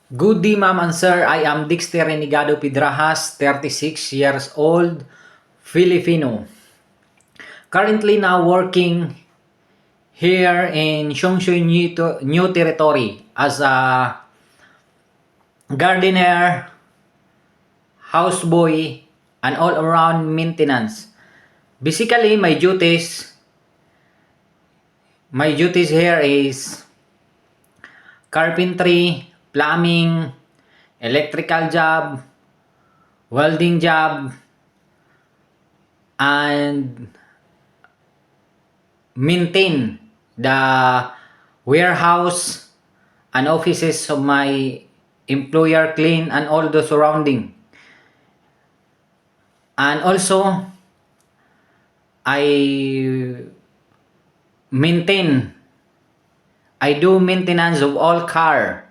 Good day, ma'am and sir. I am Dexter Renegado Pidrajas, 36 years old, Filipino. Currently now working here in Siongshui New Territory as a gardener, houseboy, and all-around maintenance. Basically, my duties here is carpentry, plumbing, electrical job, welding job, and maintain the warehouse and offices of my employer, clean and all the surrounding. And also, I maintain, I do maintenance of all car,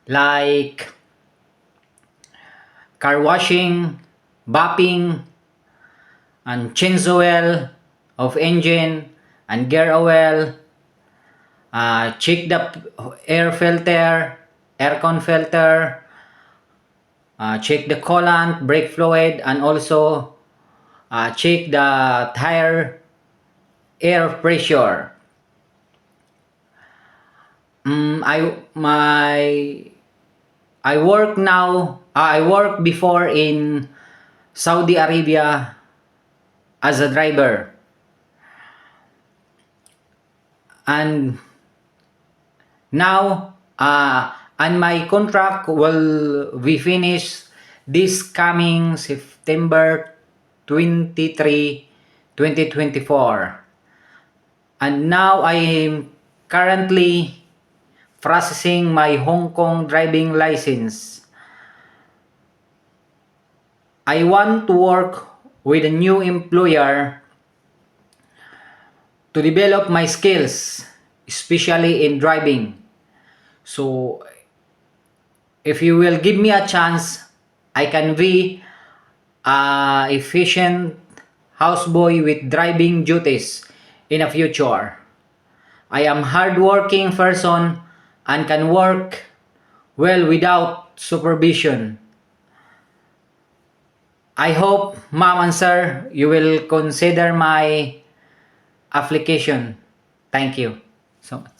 like car washing, bumping, and change oil of engine and gear oil, check the air filter, aircon filter, check the coolant, brake fluid, and also check the tire air pressure. I work now. I work before in Saudi Arabia as a driver, and now and my contract will be finished this coming September 23, 2024. And now I am currently processing my Hong Kong driving license. I want to work with a new employer to develop my skills, especially in driving. So, if you will give me a chance, I can be a efficient houseboy with driving duties in the future. I am hardworking person and can work well without supervision. I hope, ma'am and sir, you will consider my application. Thank you so much.